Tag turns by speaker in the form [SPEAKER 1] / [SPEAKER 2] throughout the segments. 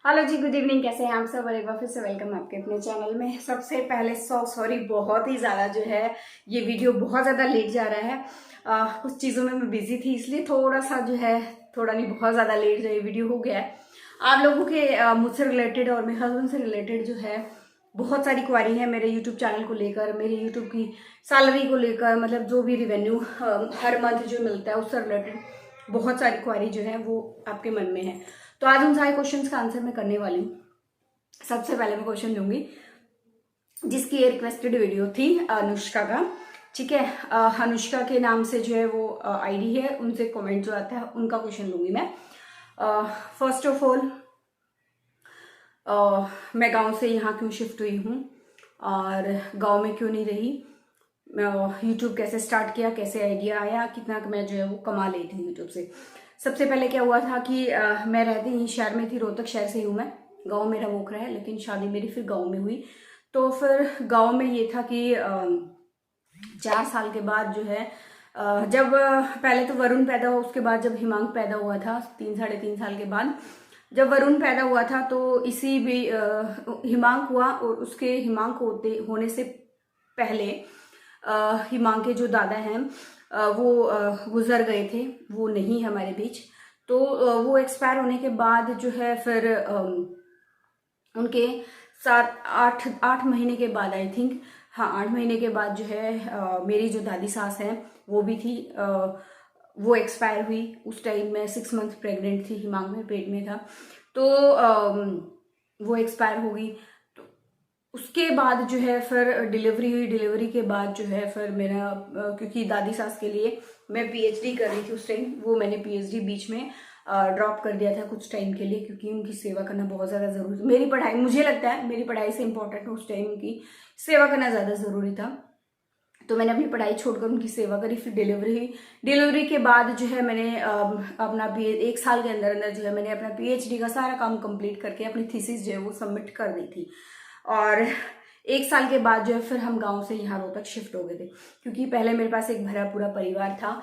[SPEAKER 1] Hello जी, good evening. कैसे हैं आप सब? और एक बार फिर से वेलकम आपके अपने चैनल में। सबसे पहले सॉरी, बहुत ही ज़्यादा जो है ये वीडियो बहुत ज़्यादा लेट जा रहा है। कुछ चीज़ों में मैं बिजी थी, इसलिए थोड़ा सा जो है, थोड़ा नहीं बहुत ज़्यादा लेट जो ये वीडियो हो गया है। आप लोगों के मुझसे रिलेटेड और मेरे हस्बैंड से रिलेटेड जो है बहुत सारी क्वारी है मेरे यूट्यूब चैनल को लेकर, मेरे यूट्यूब की सैलरी को लेकर, मतलब जो भी रिवेन्यू हर मंथ जो मिलता है उससे रिलेटेड बहुत सारी क्वारी जो है वो आपके मन में है। तो आज उन सारे क्वेश्चंस का आंसर मैं करने वाली हूँ। सबसे पहले मैं क्वेश्चन लूंगी जिसकी ये रिक्वेस्टेड वीडियो थी अनुष्का का। ठीक है, अनुष्का के नाम से जो है वो आईडी है, उनसे कमेंट जो आता है उनका क्वेश्चन लूंगी मैं। फर्स्ट ऑफ ऑल, मैं गांव से यहाँ क्यों शिफ्ट हुई हूँ और गांव में क्यों नहीं रही, यूट्यूब कैसे स्टार्ट किया, कैसे आइडिया आया, कितना मैं जो है वो कमा ली थी यूट्यूब से। सबसे पहले क्या हुआ था कि मैं रहती ही शहर में थी, रोहतक शहर से ही हूँ मैं। गांव मेरा वोखरा है, लेकिन शादी मेरी फिर गांव में हुई। तो फिर गांव में ये था कि 4 साल के बाद जो है जब पहले तो वरुण पैदा हुआ, उसके बाद जब हिमांक पैदा हुआ था 3-3.5 साल के बाद, जब वरुण पैदा हुआ था तो इसी भी हिमांक हुआ, और उसके हिमांक होने से पहले हिमांक के जो दादा हैं वो गुजर गए थे, वो नहीं हमारे बीच। तो वो एक्सपायर होने के बाद जो है फिर उनके 7-8 महीने के बाद, आई थिंक, हाँ 8 महीने के बाद जो है मेरी जो दादी सास है वो भी थी, वो एक्सपायर हुई। उस टाइम मैं 6 मंथ प्रेग्नेंट थी, हिमांक में पेट में था, तो वो एक्सपायर हो गई। तो उसके बाद जो है फिर डिलीवरी हुई। डिलीवरी के बाद जो है फिर मेरा क्योंकि दादी सास के लिए मैं पीएचडी कर रही थी उस टाइम, वो मैंने पीएचडी बीच में ड्रॉप कर दिया था कुछ टाइम के लिए, क्योंकि उनकी सेवा करना बहुत ज़्यादा ज़रूरी था। मेरी पढ़ाई, मुझे लगता है मेरी पढ़ाई से इम्पोर्टेंट उस टाइम उनकी सेवा करना ज़्यादा ज़रूरी था। तो मैंने अपनी पढ़ाई छोड़कर उनकी सेवा करी। फिर डिलीवरी हुई। डिलीवरी के बाद जो है मैंने अपना 1 साल के अंदर अंदर जो है मैंने अपना पीएचडी का सारा काम कंप्लीट करके अपनी थीसिस जो है वो सबमिट कर दी थी। और 1 साल के बाद जो है फिर हम गांव से यहाँ रोहतक शिफ्ट हो गए थे, क्योंकि पहले मेरे पास एक भरा पूरा परिवार था।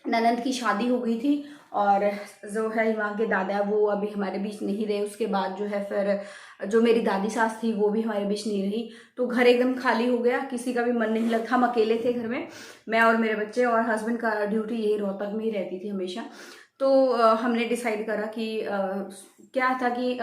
[SPEAKER 1] ननंद की शादी हो गई थी, और जो है वहाँ के दादा वो अभी हमारे बीच नहीं रहे। उसके बाद जो है फिर जो मेरी दादी सास थी वो भी हमारे बीच नहीं रही, तो घर एकदम खाली हो गया, किसी का भी मन नहीं लगता। हम अकेले थे घर में, मैं और मेरे बच्चे, और हस्बैंड का ड्यूटी यही रोहतक में ही रहती थी हमेशा। तो हमने डिसाइड करा कि क्या था कि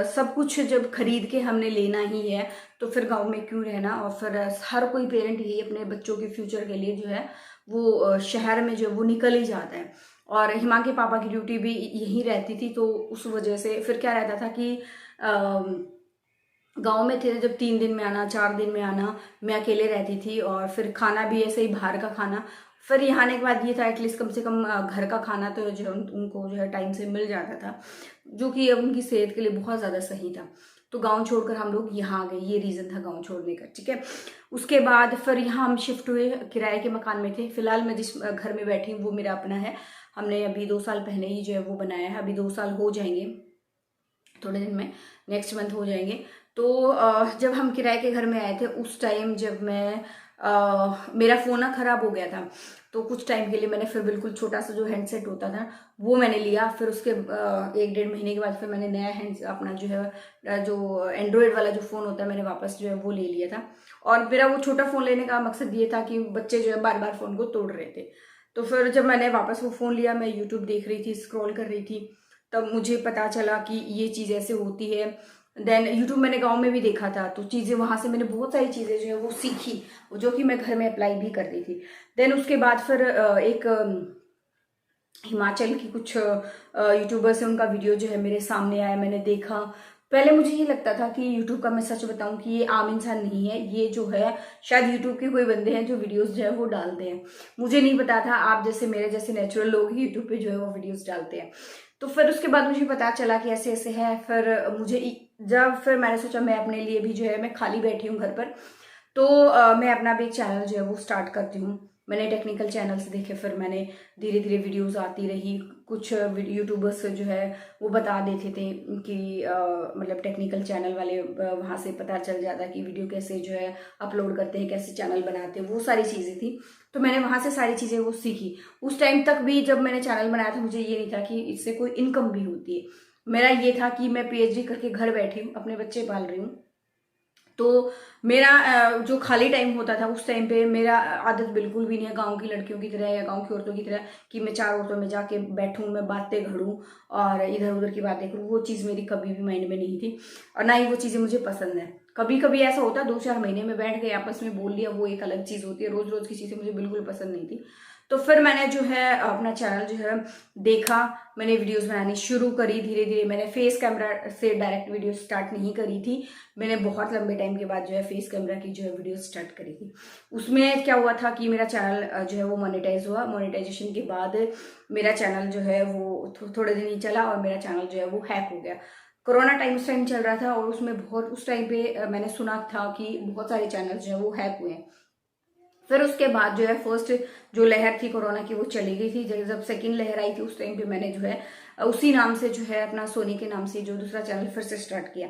[SPEAKER 1] सब कुछ जब खरीद के हमने लेना ही है तो फिर गांव में क्यों रहना। और फिर हर कोई पेरेंट ही अपने बच्चों के फ्यूचर के लिए जो है वो शहर में जो वो निकल ही जाता है। और हिमा के पापा की ड्यूटी भी यहीं रहती थी, तो उस वजह से फिर क्या रहता था कि गांव में थे जब 3 दिन में आना, 4 दिन में आना, मैं अकेले रहती थी। और फिर खाना भी ऐसे ही बाहर का खाना। फिर यहाँ आने के बाद ये था एटलीस्ट कम से कम घर का खाना तो जो है उनको जो है टाइम से मिल जाता था, जो कि अब उनकी सेहत के लिए बहुत ज़्यादा सही था। तो गांव छोड़कर हम लोग यहाँ आ गए, ये रीज़न था गांव छोड़ने का। ठीक है, उसके बाद फिर यहाँ हम शिफ्ट हुए, किराए के मकान में थे। फिलहाल मैं जिस घर में बैठी हूँ वो मेरा अपना है। हमने अभी 2 साल पहले ही जो है वो बनाया है, अभी 2 साल हो जाएंगे थोड़े दिन में, नेक्स्ट मंथ हो जाएंगे। तो जब हम किराए के घर में आए थे उस टाइम जब मैं मेरा फ़ोन ना ख़राब हो गया था, तो कुछ टाइम के लिए मैंने फिर बिल्कुल छोटा सा जो हैंडसेट होता था वो मैंने लिया। फिर उसके 1-1.5 महीने के बाद फिर मैंने नया अपना जो है जो एंड्रॉयड वाला जो फ़ोन होता है मैंने वापस जो है वो ले लिया था। और मेरा वो छोटा फ़ोन लेने का मकसद ये था कि बच्चे जो है बार बार फ़ोन को तोड़ रहे थे। तो फिर जब मैंने वापस वो फ़ोन लिया, मैं यूट्यूब देख रही थी, स्क्रॉल कर रही थी, तब मुझे पता चला कि ये चीज़ ऐसे होती है। देन यूट्यूब मैंने गांव में भी देखा था, तो चीज़ें वहाँ से मैंने बहुत सारी चीज़ें जो है वो सीखी, जो कि मैं घर में अप्लाई भी कर रही थी। देन उसके बाद फिर एक हिमाचल की कुछ यूट्यूबर्स हैं, उनका वीडियो जो है मेरे सामने आया, मैंने देखा। पहले मुझे ये लगता था कि यूट्यूब का, मैं सच बताऊं कि ये आम इंसान नहीं है, ये जो है शायद यूट्यूब के कोई बंदे हैं जो वीडियोस जो है वो डालते हैं। मुझे नहीं पता था, आप जैसे मेरे जैसे नेचुरल लोग ही यूट्यूब पे जो है वो वीडियोस डालते हैं। तो फिर उसके बाद मुझे पता चला कि ऐसे ऐसे है। फिर फिर मैंने सोचा मैं अपने लिए भी जो है, मैं खाली बैठी हूँ घर पर, तो मैं अपना भी एक चैनल जो है वो स्टार्ट करती हूँ। मैंने टेक्निकल चैनल्स देखे, फिर मैंने धीरे धीरे वीडियोस आती रही, कुछ यूट्यूबर्स जो है वो बता देते थे कि मतलब टेक्निकल चैनल वाले वहाँ से पता चल जाता कि वीडियो कैसे जो है अपलोड करते हैं, कैसे चैनल बनाते हैं, वो सारी चीज़ें थी। तो मैंने वहाँ से सारी चीज़ें वो सीखी। उस टाइम तक भी जब मैंने चैनल बनाया था मुझे ये नहीं था कि इससे कोई इनकम भी होती है। मेरा ये था कि मैं पीएचडी करके घर बैठी हूँ, अपने बच्चे पाल रही हूँ। तो मेरा जो खाली टाइम होता था उस टाइम पे मेरा आदत बिल्कुल भी नहीं है गांव की लड़कियों की तरह या गांव की औरतों की तरह कि मैं 4 औरतों में जाके बैठूं, मैं बातें घड़ूं और इधर उधर की बातें करूं। वो चीज़ मेरी कभी भी माइंड में नहीं थी और ना ही वो चीज़ें मुझे पसंद है। कभी कभी ऐसा होता है 2-4 महीने में बैठ गए आपस में बोल लिया, वो एक अलग चीज़ होती है। रोज रोज की चीज़ें मुझे बिल्कुल पसंद नहीं थी। तो फिर मैंने जो है अपना चैनल जो है देखा, मैंने वीडियोस बनानी शुरू करी धीरे धीरे। मैंने फेस कैमरा से डायरेक्ट वीडियो स्टार्ट नहीं करी थी, मैंने बहुत लंबे टाइम के बाद जो है फेस कैमरा की जो है वीडियो स्टार्ट करी थी। उसमें क्या हुआ था कि मेरा चैनल जो है वो मोनेटाइज हुआ। मोनेटाइजेशन के बाद मेरा चैनल जो है वो थोड़े दिन ही चला और मेरा चैनल जो है वो हैक हो गया। कोरोना टाइम उस टाइम चल रहा था और उसमें बहुत उस टाइम पे मैंने सुना था कि बहुत सारे चैनल जो है वो हैक हुए हैं। फिर उसके बाद जो है फर्स्ट जो लहर थी कोरोना की वो चली गई थी। जब सेकंड लहर आई थी उस टाइम पे मैंने जो है उसी नाम से जो है अपना सोनी के नाम से जो दूसरा चैनल फिर से स्टार्ट किया।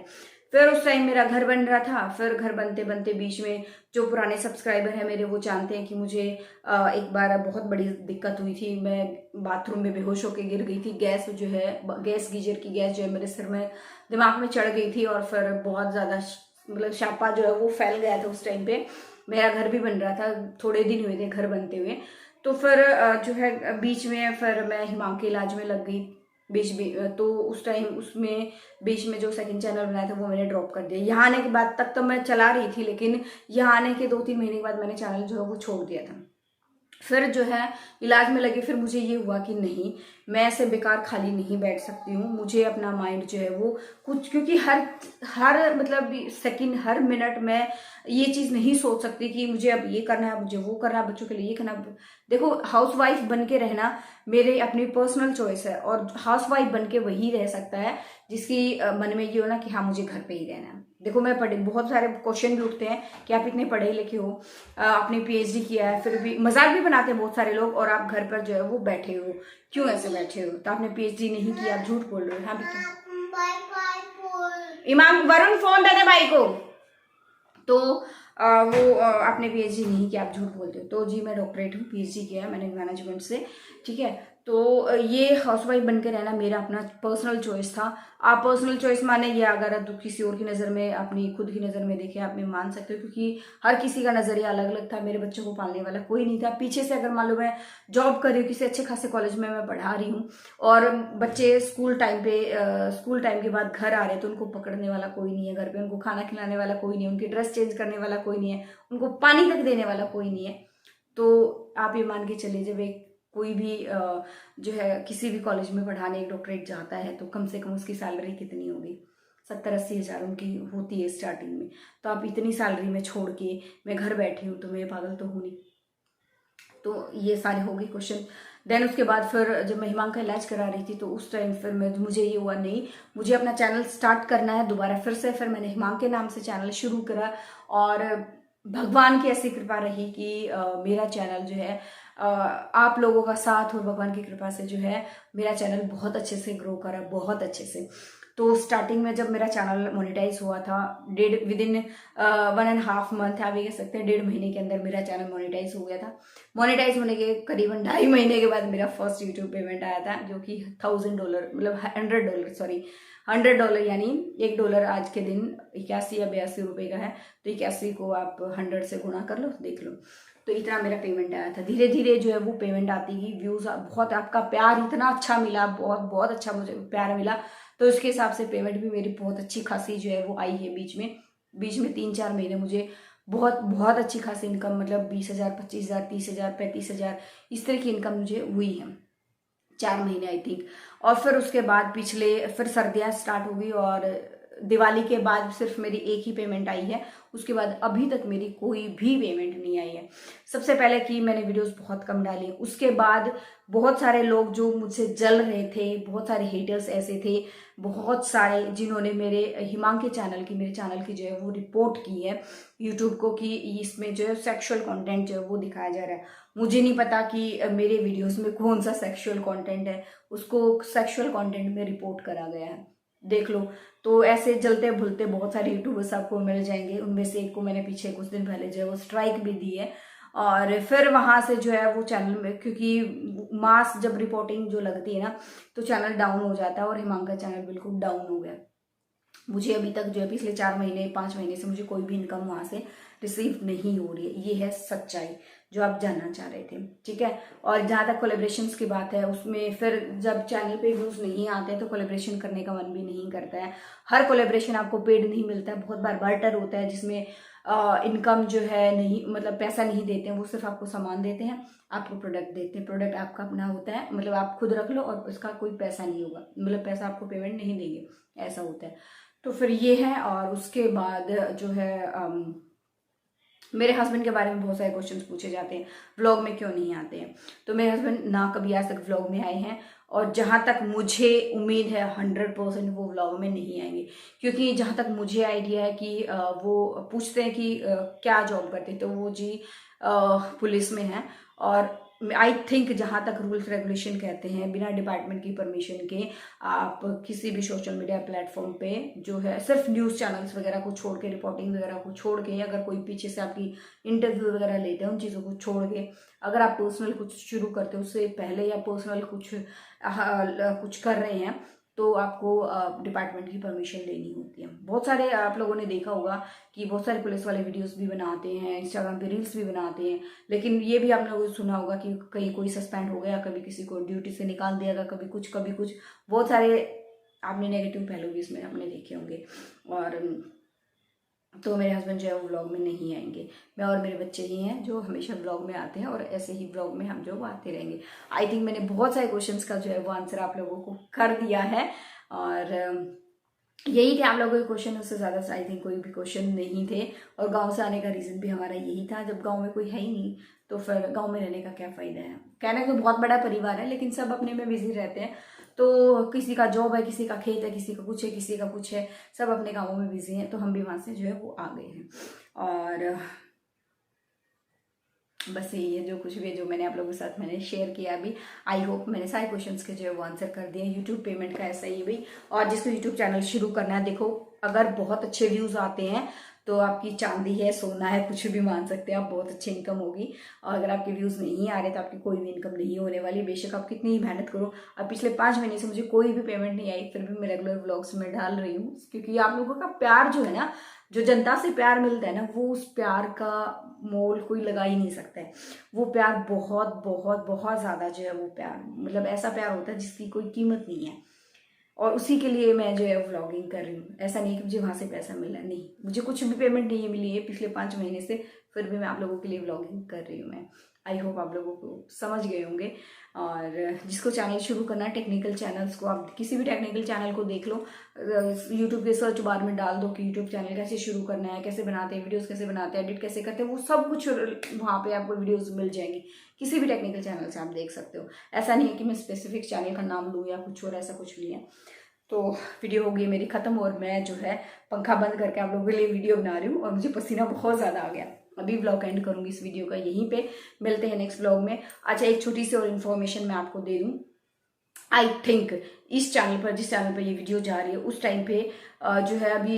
[SPEAKER 1] फिर उस टाइम मेरा घर बन रहा था। फिर घर बनते बनते बीच में जो पुराने सब्सक्राइबर है मेरे वो जानते हैं कि मुझे एक बार बहुत बड़ी दिक्कत हुई थी। मैं बाथरूम में बेहोश होकर गिर गई थी। गैस जो है गैस गीजर की गैस जो है मेरे सिर में दिमाग में चढ़ गई थी और फिर बहुत ज़्यादा मतलब शापा जो है वो फैल गया था। उस टाइम पे मेरा घर भी बन रहा था, थोड़े दिन हुए थे घर बनते हुए। तो फिर जो है बीच में फिर मैं हिमांग के इलाज में लग गई बीच में। तो उस टाइम उसमें बीच में जो सेकंड चैनल बनाया था वो मैंने ड्रॉप कर दिया। यहाँ आने के बाद तक तो मैं चला रही थी, लेकिन यहाँ आने के 2-3 महीने के बाद मैंने चैनल जो है वो छोड़ दिया था। फिर जो है इलाज में लगे। फिर मुझे ये हुआ कि नहीं, मैं ऐसे बेकार खाली नहीं बैठ सकती हूँ, मुझे अपना माइंड जो है वो कुछ, क्योंकि हर मतलब सेकंड हर मिनट में ये चीज़ नहीं सोच सकती कि मुझे अब ये करना है, मुझे वो करना है, बच्चों के लिए ये करना है। देखो, हाउस वाइफ बन के रहना मेरे अपनी पर्सनल चॉइस है और हाउस वाइफ बन के वही रह सकता है जिसकी मन में ये हो ना कि हाँ मुझे घर पे ही रहना है। देखो, मैं पढ़ी, बहुत सारे क्वेश्चन भी उठते हैं कि आप इतने पढ़े लिखे हो, आपने पीएचडी किया है, फिर भी मजाक भी बनाते हैं बहुत सारे लोग, और आप घर पर जो है वो बैठे हो, क्यों ऐसे बैठे हो? तो आपने पीएचडी नहीं किया, आप झूठ बोल रहे हो। हाँ बेटा, इमाम वरुण फोन दे दे भाई को। तो वो आपने पीएचडी नहीं किया, आप झूठ बोलते हो। तो जी, मैं डॉक्टरेट हूँ, पीएचडी किया है मैंने मैनेजमेंट से, ठीक है। तो ये हाउसवाइफ बनकर रहना मेरा अपना पर्सनल चॉइस था। आप पर्सनल चॉइस माने ये अगर आप किसी और की नज़र में, अपनी खुद की नज़र में देखें, आप में मान सकते हो, क्योंकि हर किसी का नज़रिया अलग अलग था। मेरे बच्चों को पालने वाला कोई नहीं था पीछे से। अगर मान लो मैं जॉब कर रही हूँ, किसी अच्छे खासे कॉलेज में मैं पढ़ा रही हूँ और बच्चे स्कूल टाइम के बाद घर आ रहे हैं, तो उनको पकड़ने वाला कोई नहीं है घर पे, उनको खाना खिलाने वाला कोई नहीं है, उनकी ड्रेस चेंज करने वाला कोई नहीं है, उनको पानी तक देने वाला कोई नहीं है। तो आप ये मान के चलिए, जब एक कोई भी जो है किसी भी कॉलेज में पढ़ाने एक डॉक्टरेट जाता है तो कम से कम उसकी सैलरी कितनी होगी? 70-80 हज़ार उनकी होती है स्टार्टिंग में। तो आप इतनी सैलरी में छोड़ के मैं घर बैठी हूँ, तो मैं पागल तो हूँ नहीं। तो ये सारे हो गए क्वेश्चन। देन उसके बाद फिर जब मैं हिमांग का इलाज करा रही थी तो उस टाइम फिर मुझे ये हुआ, नहीं, मुझे अपना चैनल स्टार्ट करना है दोबारा फिर से। फिर मैंने हिमांग के नाम से चैनल शुरू करा और भगवान की ऐसी कृपा रही कि मेरा चैनल जो है आप लोगों का साथ और भगवान की कृपा से जो है मेरा चैनल बहुत अच्छे से ग्रो करा, बहुत अच्छे से। तो स्टार्टिंग में जब मेरा चैनल मोनेटाइज हुआ था, विदिन 1.5 मंथ, आप ये कह सकते हैं 1.5 महीने के अंदर मेरा चैनल मोनेटाइज हो गया था। मोनेटाइज होने के करीबन 2.5 महीने के बाद मेरा फर्स्ट यूट्यूब पेमेंट आया था, जो कि $1000 मतलब $100 यानी $1 आज के दिन 81 या 82 रुपए का है। तो 81 को आप 100 से गुणा कर लो, देख लो। तो इतना मेरा पेमेंट आया था। धीरे धीरे जो है वो पेमेंट आती गई, व्यूज बहुत, आपका प्यार इतना अच्छा मिला, बहुत बहुत अच्छा मुझे प्यार मिला। तो उसके हिसाब से पेमेंट भी मेरी बहुत अच्छी खासी जो है वो आई है। बीच में 3-4 महीने मुझे बहुत बहुत अच्छी खासी इनकम, मतलब 20,000, 25,000, 30,000, 35,000 इस तरह की इनकम मुझे हुई है 4 महीने आई थिंक। और फिर उसके बाद फिर सर्दियाँ स्टार्ट हो गई और दिवाली के बाद सिर्फ मेरी एक ही पेमेंट आई है, उसके बाद अभी तक मेरी कोई भी पेमेंट नहीं आई है। सबसे पहले कि मैंने वीडियोस बहुत कम डाली, उसके बाद बहुत सारे लोग जो मुझसे जल रहे थे, बहुत सारे हेटर्स ऐसे थे, बहुत सारे जिन्होंने मेरे हिमांक के चैनल की, मेरे चैनल की जो है वो रिपोर्ट की है यूट्यूब को कि इसमें जो है सेक्सुअल कंटेंट जो है वो दिखाया जा रहा है। मुझे नहीं पता कि मेरे वीडियोस में कौन सा सेक्सुअल कंटेंट है, उसको सेक्सुअल कंटेंट में रिपोर्ट करा गया है, देख लो। तो ऐसे जलते भुलते बहुत सारे यूट्यूबर्स आपको मिल जाएंगे, उनमें से एक को मैंने पीछे कुछ दिन पहले जो है वो स्ट्राइक भी दी है। और फिर वहां से जो है वो चैनल में, क्योंकि मास जब रिपोर्टिंग जो लगती है ना तो चैनल डाउन हो जाता है, और हिमांक का चैनल बिल्कुल डाउन हो गया। मुझे अभी तक जो है पिछले 4 महीने 5 महीने से मुझे कोई भी इनकम वहां से रिसीव नहीं हो रही है। ये है सच्चाई जो आप जानना चाह रहे थे, ठीक है। और जहाँ तक कोलेब्रेशंस की बात है, उसमें फिर जब चैनल पे व्यूज नहीं आते हैं तो कोलेब्रेशन करने का मन भी नहीं करता है। हर कोलेब्रेशन आपको पेड नहीं मिलता है, बहुत बार बार्टर होता है जिसमें इनकम जो है नहीं, मतलब पैसा नहीं देते हैं, वो सिर्फ आपको सामान देते हैं, आपको प्रोडक्ट देते हैं, प्रोडक्ट आपका अपना होता है, मतलब आप खुद रख लो और उसका कोई पैसा नहीं होगा, मतलब पैसा आपको पेमेंट नहीं देंगे, ऐसा होता है। तो फिर ये है। और उसके बाद जो है मेरे हस्बैंड के बारे में बहुत सारे क्वेश्चंस पूछे जाते हैं, व्लॉग में क्यों नहीं आते हैं। तो मेरे हस्बैंड ना कभी आज तक व्लॉग में आए हैं, और जहाँ तक मुझे उम्मीद है 100% वो व्लॉग में नहीं आएंगे, क्योंकि जहाँ तक मुझे आइडिया है कि वो पूछते हैं कि क्या जॉब करते हैं, तो वो जी पुलिस में है। और आई थिंक जहाँ तक रूल्स रेगुलेशन कहते हैं, बिना डिपार्टमेंट की परमिशन के आप किसी भी सोशल मीडिया प्लेटफॉर्म पे जो है सिर्फ न्यूज़ चैनल्स वगैरह को छोड़ के, रिपोर्टिंग वगैरह को छोड़ के, अगर कोई पीछे से आपकी इंटरव्यू वगैरह लेते हैं उन चीज़ों को छोड़ के, अगर आप पर्सनल कुछ शुरू करते हो उससे पहले, या पर्सनल कुछ कर रहे हैं, तो आपको डिपार्टमेंट की परमिशन लेनी होती है। बहुत सारे आप लोगों ने देखा होगा कि बहुत सारे पुलिस वाले वीडियोस भी बनाते हैं, इंस्टाग्राम पे रील्स भी बनाते हैं, लेकिन ये भी आप लोगों ने सुना होगा कि कहीं कोई सस्पेंड हो गया, कभी किसी को ड्यूटी से निकाल दिया गया, कभी कुछ कभी कुछ, बहुत सारे आपने नेगेटिव पहलू भी इसमें आपने देखे होंगे। और तो मेरे हस्बैंड जो है वो व्लॉग में नहीं आएंगे, मैं और मेरे बच्चे ही हैं जो हमेशा व्लॉग में आते हैं, और ऐसे ही व्लॉग में हम जो आते रहेंगे। आई थिंक मैंने बहुत सारे क्वेश्चंस का जो है वो आंसर आप लोगों को कर दिया है, और यही थे आप लोगों के क्वेश्चन, उससे ज़्यादा आई थिंक कोई भी क्वेश्चन नहीं थे। और गांव से आने का रीज़न भी हमारा यही था, जब गांव में कोई है ही नहीं तो फिर गांव में रहने का क्या फ़ायदा है। कहना तो बहुत बड़ा परिवार है, लेकिन सब अपने में बिजी रहते हैं, तो किसी का जॉब है, किसी का खेत है, किसी का कुछ है, किसी का कुछ है, सब अपने कामों में बिजी हैं। तो हम भी वहाँ से जो है वो आ गए हैं। और बस यही है जो कुछ भी जो मैंने आप लोगों के साथ मैंने शेयर किया अभी। आई होप मैंने सारे क्वेश्चंस के जो है वो आंसर कर दिए। यूट्यूब पेमेंट का ऐसा ही भाई, और जिसको यूट्यूब चैनल शुरू करना है, देखो अगर बहुत अच्छे व्यूज आते हैं तो आपकी चांदी है, सोना है, कुछ भी मान सकते हैं आप, बहुत अच्छी इनकम होगी। और अगर आपके व्यूज नहीं आ रहे तो आपकी कोई भी इनकम नहीं होने वाली, बेशक आप कितनी ही मेहनत करो। अब पिछले 5 महीने से मुझे कोई भी पेमेंट नहीं आई, फिर भी मैं रेगुलर व्लॉग्स में डाल रही हूँ, क्योंकि आप लोगों का प्यार जो है ना, जो जनता से प्यार मिलता है ना, वो उस प्यार का मोल कोई लगा ही नहीं सकता है। वो प्यार बहुत बहुत बहुत ज़्यादा जो है वो प्यार, मतलब ऐसा प्यार होता है जिसकी कोई कीमत नहीं है। और उसी के लिए मैं जो है व्लॉगिंग कर रही हूँ। ऐसा नहीं कि मुझे वहाँ से पैसा मिला, नहीं, मुझे कुछ भी पेमेंट नहीं मिली है पिछले 5 महीने से, फिर भी मैं आप लोगों के लिए व्लॉगिंग कर रही हूँ मैं। आई होप आप लोगों को समझ गए होंगे। और जिसको चैनल शुरू करना है, टेक्निकल चैनल्स को, आप किसी भी टेक्निकल चैनल को देख लो, यूट्यूब के सर्च बार में डाल दो कि यूट्यूब चैनल कैसे शुरू करना है, कैसे बनाते हैं वीडियोस, कैसे बनाते हैं, एडिट कैसे करते हैं, वो सब कुछ वहाँ पे आपको वीडियोस मिल जाएंगी। किसी भी टेक्निकल चैनल से आप देख सकते हो। ऐसा नहीं है कि मैं स्पेसिफिक चैनल का नाम लूँ या कुछ और, ऐसा कुछ नहीं है। तो वीडियो हो गई मेरी ख़त्म, और मैं जो है पंखा बंद करके आप लोगों के लिए वीडियो बना रही हूँ, और मुझे पसीना बहुत ज़्यादा आ गया। अभी व्लॉग एंड करूँगी इस वीडियो का यहीं पे, मिलते हैं नेक्स्ट व्लॉग में। अच्छा, एक छोटी सी और इन्फॉर्मेशन मैं आपको दे दूँ। आई थिंक इस चैनल पर, जिस चैनल पर ये वीडियो जा रही है, उस टाइम पे जो है अभी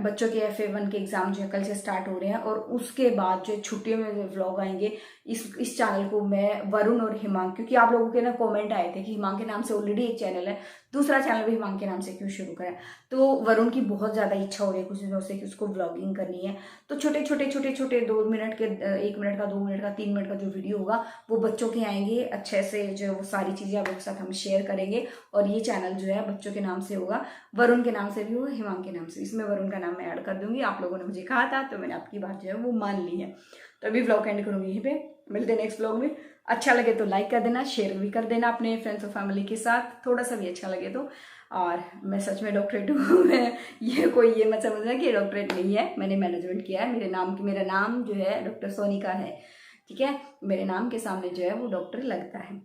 [SPEAKER 1] बच्चों के FA1 के एग्जाम जो है कल से स्टार्ट हो रहे हैं, और उसके बाद जो छुट्टियों में जो व्लॉग आएंगे इस चैनल को मैं वरुण और हिमांक, क्योंकि आप लोगों के ना कमेंट आए थे कि हिमांक के नाम से ऑलरेडी एक चैनल है, दूसरा चैनल भी हिमांक के नाम से क्यों शुरू करें। तो वरुण की बहुत ज़्यादा इच्छा हो रही है कुछ दिनों से कि उसको व्लॉगिंग करनी है। तो छोटे छोटे 2 मिनट के, 1 मिनट का, 2 मिनट का, 3 मिनट का जो वीडियो होगा वो बच्चों के आएंगे, अच्छे से जो वो सारी चीज़ें आप लोगों के साथ हम शेयर करेंगे। और ये चैनल जो है बच्चों के नाम से होगा, वरुण के नाम से भी होगा, हिमांक के नाम से। इसमें वरुण का नाम मैं ऐड कर दूंगी, आप लोगों ने मुझे कहा था तो मैंने आपकी बात जो है वो मान ली है। तो अभी व्लॉग एंड करूंगी यहीं पे, मिलते हैं नेक्स्ट व्लॉग में। अच्छा लगे तो लाइक कर देना, शेयर भी कर देना अपने फ्रेंड्स और फैमिली के साथ, थोड़ा सा भी अच्छा लगे तो। और मैं सच में डॉक्टरेट हूँ। मैं ये कोई ये मत समझना कि डॉक्टरेट नहीं है, मैंने मैनेजमेंट किया है। मेरा नाम जो है डॉक्टर सोनिका है, ठीक है। मेरे नाम के सामने जो है वो डॉक्टर लगता है।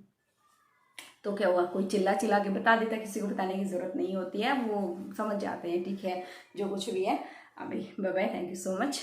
[SPEAKER 1] तो क्या हुआ, कोई चिल्ला चिल्ला के बता देता, किसी को बताने की ज़रूरत नहीं होती है, वो समझ जाते हैं, ठीक है। जो कुछ भी है, अभी bye bye, thank you so much.